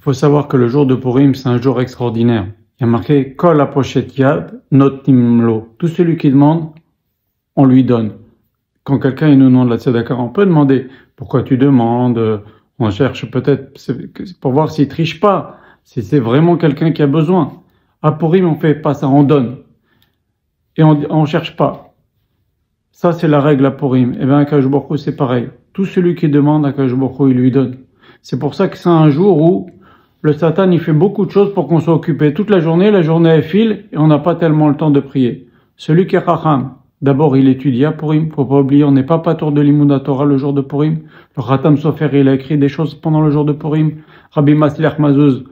Il faut savoir que le jour de Purim, c'est un jour extraordinaire. Il y a marqué « Kol apochet yad notim lo ». Tout celui qui demande, on lui donne. Quand quelqu'un nous demande la tzedaka, on peut demander « Pourquoi tu demandes ?» On cherche peut-être pour voir s'il triche pas, si c'est vraiment quelqu'un qui a besoin. À Purim, on fait pas ça, on donne. Et on cherche pas. Ça, c'est la règle à Purim. Et bien, à Akadosh Baruch Hu, c'est pareil. Tout celui qui demande, Akadosh Baruch Hu, il lui donne. C'est pour ça que c'est un jour où le Satan, il fait beaucoup de choses pour qu'on soit occupé. Toute la journée elle file et on n'a pas tellement le temps de prier. Celui qui est Chacham, d'abord, il étudie à Purim. Faut pas oublier, on n'est pas patour de l'Imoud Torah le jour de Purim. Le Khatam Sofer, il a écrit des choses pendant le jour de Purim. Rabbi Matzliach Mazouz,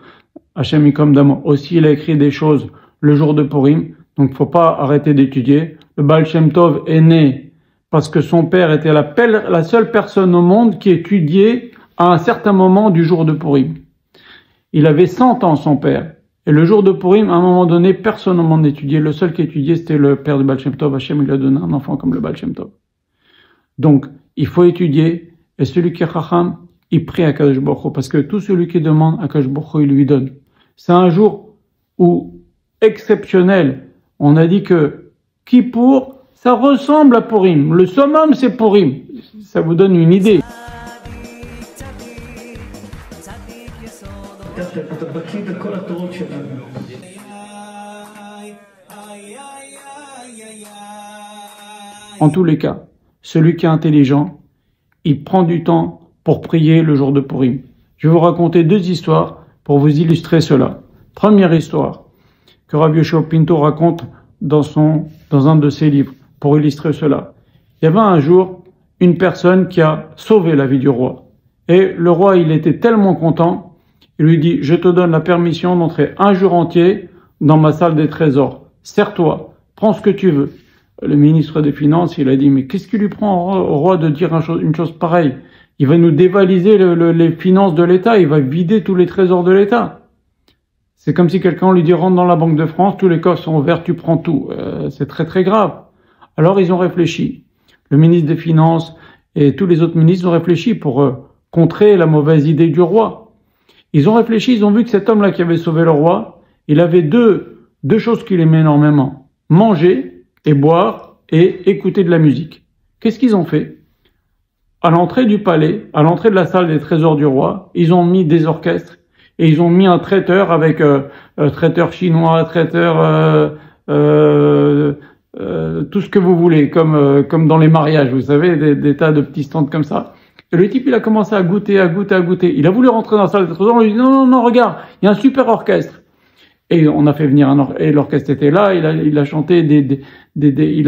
Hashem Yikom Damo, aussi, il a écrit des choses le jour de Purim. Donc, faut pas arrêter d'étudier. Le Baal Shem Tov est né parce que son père était la seule personne au monde qui étudiait à un certain moment du jour de Purim. Il avait 100 ans, son père. Et le jour de Purim, à un moment donné, personne au monde n'étudiait. Le seul qui étudiait, c'était le père de Baal Shem Tov. Hashem, il lui a donné un enfant comme le Baal Shem Tov. Donc, il faut étudier. Et celui qui est Chacham, il prie à Akadosh Baruch Hu. Parce que tout celui qui demande, Akadosh Baruch Hu, il lui donne. C'est un jour où, exceptionnel, on a dit que Kippour, ça ressemble à Purim. Le summum, c'est Purim. Ça vous donne une idée. En tous les cas, celui qui est intelligent, il prend du temps pour prier le jour de Purim. Je vais vous raconter deux histoires pour vous illustrer cela. Première histoire que Rabbi Yoshua Pinto raconte dans un de ses livres pour illustrer cela. Il y avait un jour une personne qui a sauvé la vie du roi. Et le roi, il était tellement content, il lui dit « Je te donne la permission d'entrer un jour entier dans ma salle des trésors. Sers-toi, prends ce que tu veux. » Le ministre des Finances, il a dit « Mais qu'est-ce qui lui prend au roi de dire une chose pareille? Il va nous dévaliser les finances de l'État, il va vider tous les trésors de l'État. » C'est comme si quelqu'un lui dit « Rentre dans la Banque de France, tous les coffres sont ouverts, tu prends tout. » C'est très très grave. Alors ils ont réfléchi. Le ministre des Finances et tous les autres ministres ont réfléchi pour contrer la mauvaise idée du roi. Ils ont réfléchi, ils ont vu que cet homme-là qui avait sauvé le roi, il avait deux choses qu'il aimait énormément. Manger et boire et écouter de la musique. Qu'est-ce qu'ils ont fait? À l'entrée du palais, à l'entrée de la salle des trésors du roi, ils ont mis des orchestres et ils ont mis un traiteur avec traiteur chinois, traiteur tout ce que vous voulez, comme dans les mariages, vous savez, des tas de petits stands comme ça. Et le type, il a commencé à goûter. Il a voulu rentrer dans la salle des trésors, on lui dit non, regarde, il y a un super orchestre. Et on a fait venir et l'orchestre était là, il a chanté il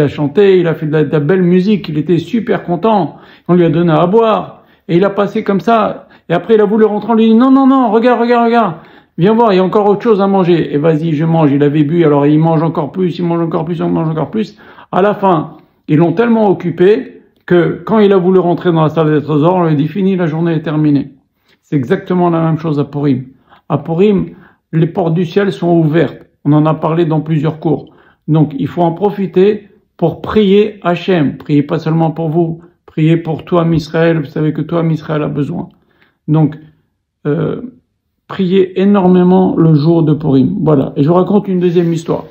a fait de la belle musique, il était super content. On lui a donné à boire. Et il a passé comme ça. Et après, il a voulu rentrer, on lui dit non, regarde. Viens voir, il y a encore autre chose à manger. Et vas-y, je mange. Il avait bu, alors il mange encore plus. À la fin, ils l'ont tellement occupé que quand il a voulu rentrer dans la salle des trésors, on lui a dit fini, la journée est terminée. C'est exactement la même chose à Purim. À Purim, les portes du ciel sont ouvertes. On en a parlé dans plusieurs cours. Donc, il faut en profiter pour prier Hachem. Priez pas seulement pour vous. Priez pour toi, Israël. Vous savez que toi, Israël a besoin. Donc, priez énormément le jour de Purim. Voilà. Et je vous raconte une deuxième histoire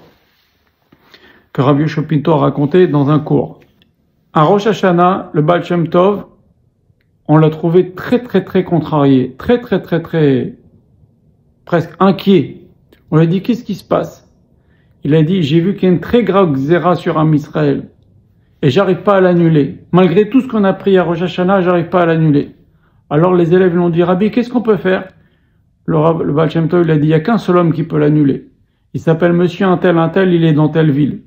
que Rabbi Yoshua Pinto a racontée dans un cours. À Rosh Hashanah, le Baal Shem Tov, on l'a trouvé très contrarié. Très, presque inquiet. On lui a dit, qu'est-ce qui se passe? Il a dit, j'ai vu qu'il y a une très grave xéra sur Am Israël. Et j'arrive pas à l'annuler. Malgré tout ce qu'on a pris à Rosh Hashanah, j'arrive pas à l'annuler. Alors les élèves lui ont dit, Rabbi, qu'est-ce qu'on peut faire? Le Baal Shem Tov, il a dit, il n'y a qu'un seul homme qui peut l'annuler. Il s'appelle monsieur un tel, il est dans telle ville.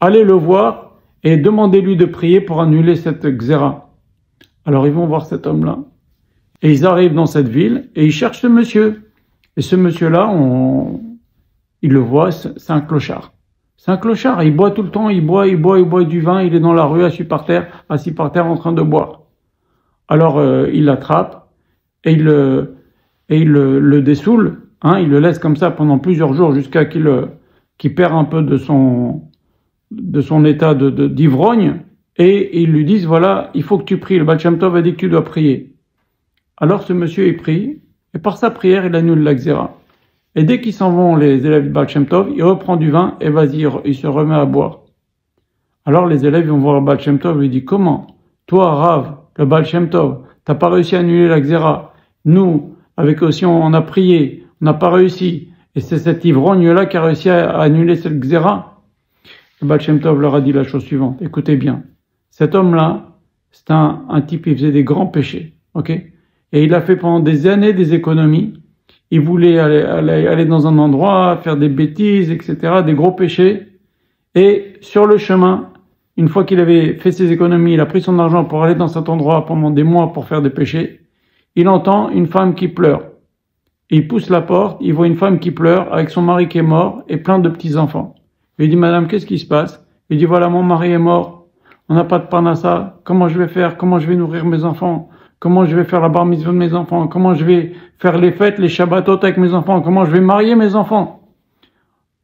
Allez le voir et demandez-lui de prier pour annuler cette xéra. Alors ils vont voir cet homme-là. Et ils arrivent dans cette ville et ils cherchent ce monsieur. Et ce monsieur-là, il le voit, c'est un clochard. C'est un clochard, il boit tout le temps, il boit du vin, il est dans la rue assis par terre en train de boire. Alors il l'attrape et il le dessoule, hein, il le laisse comme ça pendant plusieurs jours jusqu'à qu'il perd un peu de son état d'ivrogne et ils lui disent voilà, il faut que tu pries, le Baal Shem Tov a dit que tu dois prier. Alors ce monsieur il prie et par sa prière, il annule la Xéra. Et dès qu'ils s'en vont, les élèves du Baal Shem Tov, il reprend du vin et vas-y, il se remet à boire. Alors les élèves vont voir le Baal Shem Tov et lui disent, comment? Toi, Rav, le Baal Shem Tov, t'as pas réussi à annuler la Xéra. Nous, avec aussi, on a prié, on n'a pas réussi. Et c'est cet ivrogne-là qui a réussi à annuler cette Xéra. Le Baal Shem Tov leur a dit la chose suivante. Écoutez bien. Cet homme-là, c'est un type, il faisait des grands péchés. Ok? Et il a fait pendant des années des économies. Il voulait aller dans un endroit, faire des bêtises, etc., des gros péchés. Et sur le chemin, une fois qu'il avait fait ses économies, il a pris son argent pour aller dans cet endroit pendant des mois pour faire des péchés. Il entend une femme qui pleure. Il pousse la porte, il voit une femme qui pleure avec son mari qui est mort et plein de petits-enfants. Il lui dit, madame, qu'est-ce qui se passe? Il dit, voilà, mon mari est mort. On n'a pas de parnassa. Comment je vais faire? Comment je vais nourrir mes enfants? Comment je vais faire la bar mitzvah de mes enfants? Comment je vais faire les fêtes, les shabbatot avec mes enfants? Comment je vais marier mes enfants?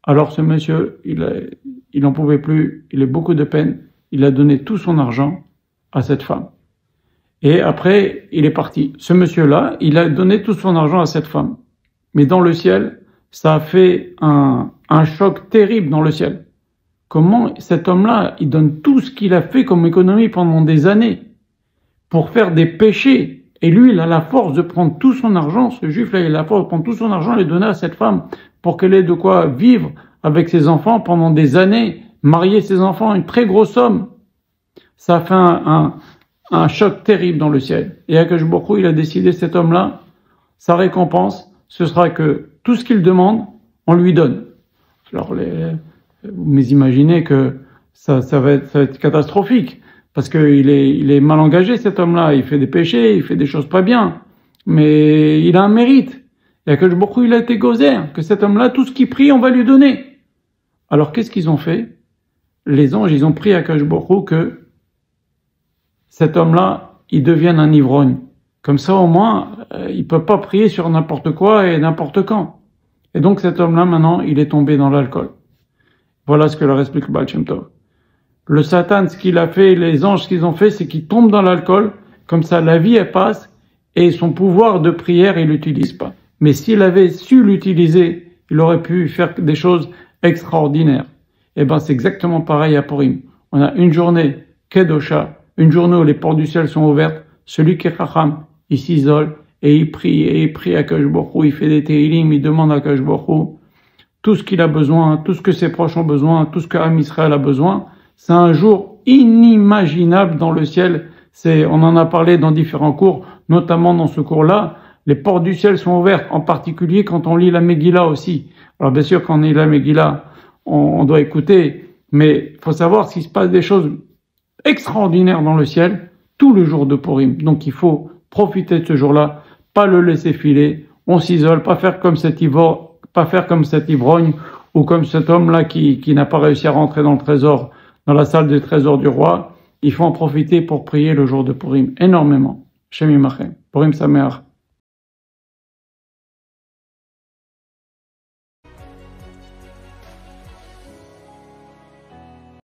Alors ce monsieur, il n'en pouvait plus, il a beaucoup de peine. Il a donné tout son argent à cette femme. Et après, il est parti. Ce monsieur-là, il a donné tout son argent à cette femme. Mais dans le ciel, ça a fait un choc terrible dans le ciel. Comment cet homme-là, il donne tout ce qu'il a fait comme économie pendant des années pour faire des péchés. Et lui, il a la force de prendre tout son argent, ce juif-là, il a la force de prendre tout son argent et le donner à cette femme pour qu'elle ait de quoi vivre avec ses enfants pendant des années, marier ses enfants, une très grosse somme. Ça a fait un choc terrible dans le ciel. Et Akadosh Baruch Hu, il a décidé, cet homme-là, sa récompense, ce sera que tout ce qu'il demande, on lui donne. Alors, vous imaginez que ça va être catastrophique. Parce qu'il est mal engagé, cet homme-là. Il fait des péchés, il fait des choses pas bien. Mais il a un mérite. Et Akadosh Baruch Hu, il a été gozer, que cet homme-là, tout ce qu'il prie, on va lui donner. Alors, qu'est-ce qu'ils ont fait? Les anges, ils ont prié à Akadosh Baruch Hu que cet homme-là, il devienne un ivrogne. Comme ça, au moins, il peut pas prier sur n'importe quoi et n'importe quand. Et donc, cet homme-là, maintenant, il est tombé dans l'alcool. Voilà ce que leur explique le Baal Shem Tov. Le Satan, ce qu'il a fait, les anges, ce qu'ils ont fait, c'est qu'ils tombent dans l'alcool. Comme ça, la vie, elle passe. Et son pouvoir de prière, il l'utilise pas. Mais s'il avait su l'utiliser, il aurait pu faire des choses extraordinaires. Et ben, c'est exactement pareil à Purim. On a une journée, Kedosha, une journée où les portes du ciel sont ouvertes. Celui qui est Chacham, il s'isole et il prie à Akadosh Baruch Hu, il fait des Teilim, il demande à Akadosh Baruch Hu tout ce qu'il a besoin, tout ce que ses proches ont besoin, tout ce que Am Israël a besoin. C'est un jour inimaginable dans le ciel. On en a parlé dans différents cours, notamment dans ce cours-là. Les portes du ciel sont ouvertes, en particulier quand on lit la Megillah aussi. Alors bien sûr, quand on lit la Megillah, on doit écouter, mais il faut savoir qu'il se passe des choses extraordinaires dans le ciel tout le jour de Purim. Donc il faut profiter de ce jour-là, pas le laisser filer, on s'isole, pas faire comme cet ivrogne ou comme cet homme-là qui n'a pas réussi à rentrer dans le trésor, dans la salle des trésors du roi. Il faut en profiter pour prier le jour de Purim énormément. Shem Yimachem. Purim Sameach.